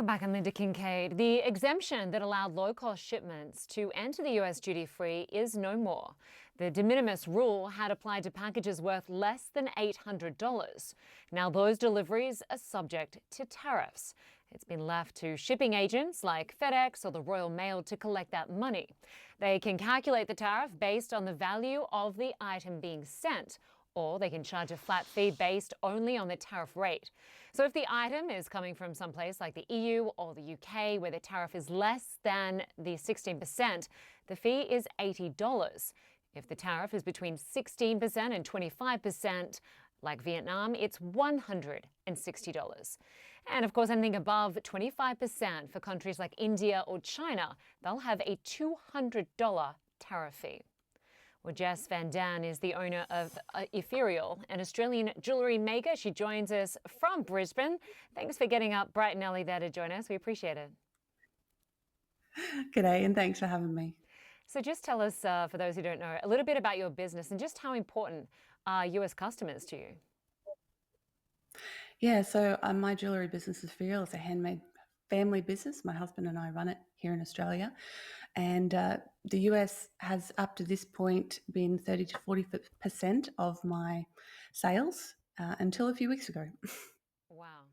Welcome back. I'm Linda Kincaid. The exemption that allowed low-cost shipments to enter the US duty-free is no more. The de minimis rule had applied to packages worth less than $800. Now those deliveries are subject to tariffs. It's been left to shipping agents like FedEx or the Royal Mail to collect that money. They can calculate the tariff based on the value of the item being sent, or they can charge a flat fee based only on the tariff rate. So if the item is coming from someplace like the EU or the UK where the tariff is less than the 16%, the fee is $80. If the tariff is between 16% and 25%, like Vietnam, it's $160. And of course, anything above 25% for countries like India or China, they'll have a $200 tariff fee. Well, Jess is the owner of Epheriell, an Australian jewellery maker. She joins us from Brisbane. Thanks for getting up bright and early there to join us. We appreciate it. G'day, and thanks for having me. So just tell us, for those who don't know, a little bit about your business and just how important are US customers to you? Yeah, so my jewellery business is Epheriell. It's a handmade family business. My husband and I run it here in Australia. And the US has up to this point been 30 to 40% of my sales until a few weeks ago. Wow.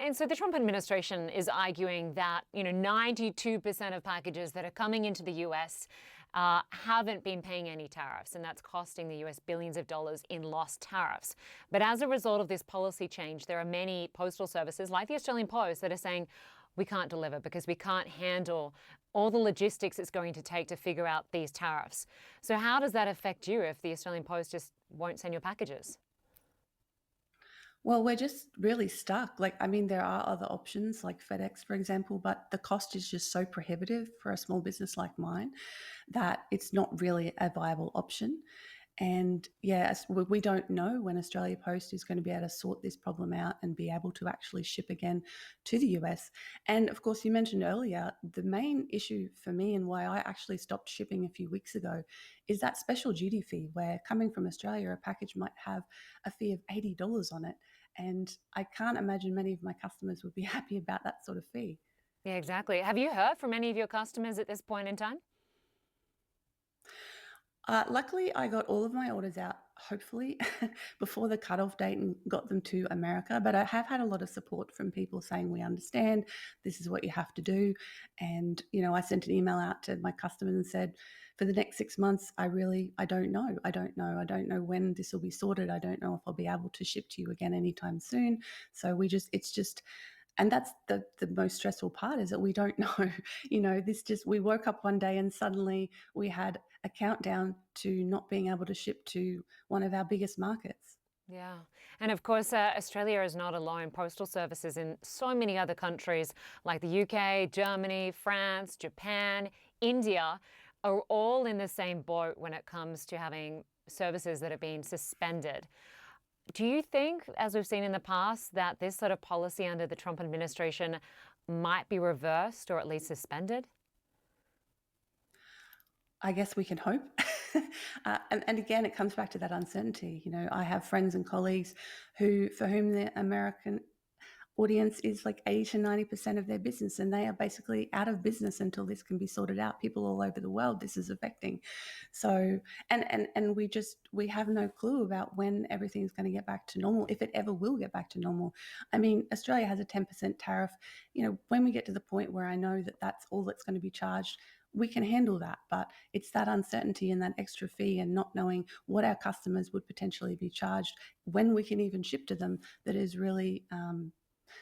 And so the Trump administration is arguing that, 92% of packages that are coming into the US haven't been paying any tariffs, and that's costing the US billions of dollars in lost tariffs. But as a result of this policy change, there are many postal services like the Australian Post that are saying, we can't deliver because we can't handle all the logistics it's going to take to figure out these tariffs. So how does that affect you if the Australian Post just won't send your packages? Well, we're just really stuck. There are other options like FedEx, for example, but the cost is just so prohibitive for a small business like mine that it's not really a viable option. And yes, we don't know when Australia Post is going to be able to sort this problem out and be able to actually ship again to the US. And of course, you mentioned earlier, the main issue for me and why I actually stopped shipping a few weeks ago is that special duty fee where coming from Australia, a package might have a fee of $80 on it. And I can't imagine many of my customers would be happy about that sort of fee. Yeah, exactly. Have you heard from any of your customers at this point in time? Luckily, I got all of my orders out, hopefully, before the cutoff date and got them to America. But I have had a lot of support from people saying, we understand, this is what you have to do. And, I sent an email out to my customers and said, for the next 6 months, I don't know. I don't know. I don't know when this will be sorted. I don't know if I'll be able to ship to you again anytime soon. So and that's the most stressful part is that we don't know, we woke up one day and suddenly we had a countdown to not being able to ship to one of our biggest markets. Yeah. And of course, Australia is not alone. Postal services in so many other countries like the UK, Germany, France, Japan, India are all in the same boat when it comes to having services that are being suspended. Do you think, as we've seen in the past, that this sort of policy under the Trump administration might be reversed or at least suspended? I guess we can hope. And again, it comes back to that uncertainty. I have friends and colleagues for whom the American audience is like 80 to 90% of their business, and they are basically out of business until this can be sorted out. People all over the world this is affecting. So, and we have no clue about when everything's going to get back to normal, if it ever will get back to normal. I mean, Australia has a 10% tariff. When we get to the point where I know that that's all that's going to be charged, we can handle that. But it's that uncertainty and that extra fee and not knowing what our customers would potentially be charged when we can even ship to them that is really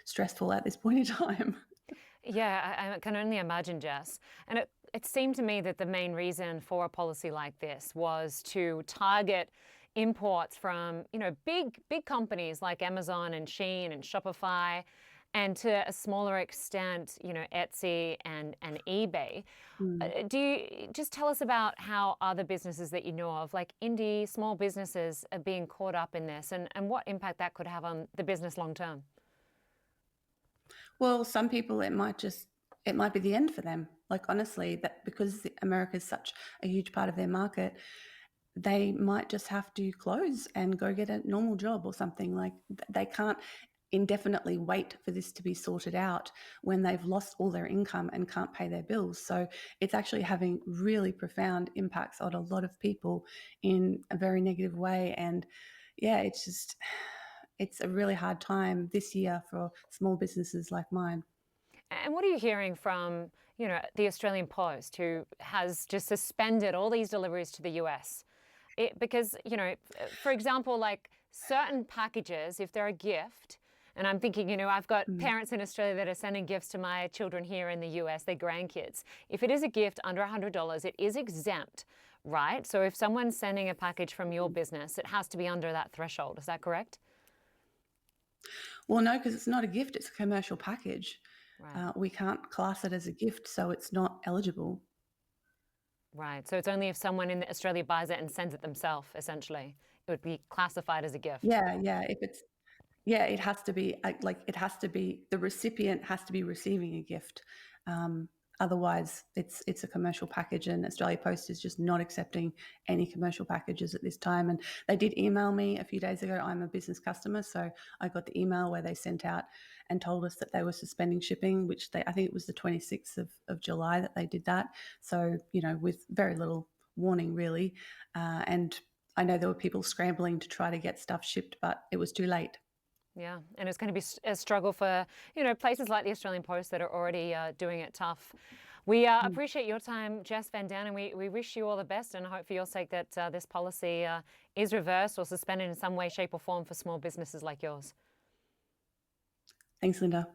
stressful at this point in time. Yeah, I can only imagine, Jess. And it seemed to me that the main reason for a policy like this was to target imports from, big companies like Amazon and Shein and Shopify, and to a smaller extent, Etsy and eBay. Do you just tell us about how other businesses that you know of, like indie small businesses, are being caught up in this and what impact that could have on the business long term? Well, some people, it might be the end for them. Like, honestly, that because America is such a huge part of their market, they might just have to close and go get a normal job or something. Like, they can't, indefinitely wait for this to be sorted out when they've lost all their income and can't pay their bills. So it's actually having really profound impacts on a lot of people in a very negative way. And yeah, it's a really hard time this year for small businesses like mine. And what are you hearing from, the Australian Post, who has just suspended all these deliveries to the US? Because, for example, like certain packages, if they're a gift, and I'm thinking, I've got Mm. parents in Australia that are sending gifts to my children here in the US, their grandkids. If it is a gift under $100, it is exempt, right? So if someone's sending a package from your business, it has to be under that threshold. Is that correct? Well, no, because it's not a gift, it's a commercial package. Right. We can't class it as a gift, so it's not eligible. Right. So it's only if someone in Australia buys it and sends it themselves, essentially, it would be classified as a gift. Yeah, yeah. If it's Yeah, it has to be like it has to be the recipient has to be receiving a gift. Um, Otherwise, it's a commercial package, and Australia Post is just not accepting any commercial packages at this time. And they did email me a few days ago. I'm a business customer, so I got the email where they sent out and told us that they were suspending shipping, which I think it was the 26th of July that they did that. So with very little warning, really. And I know there were people scrambling to try to get stuff shipped, but it was too late. Yeah, and it's going to be a struggle for, places like the Australian Post that are already doing it tough. We Mm. appreciate your time, Jess Van Down, and we wish you all the best and hope for your sake that this policy is reversed or suspended in some way, shape or form for small businesses like yours. Thanks, Linda.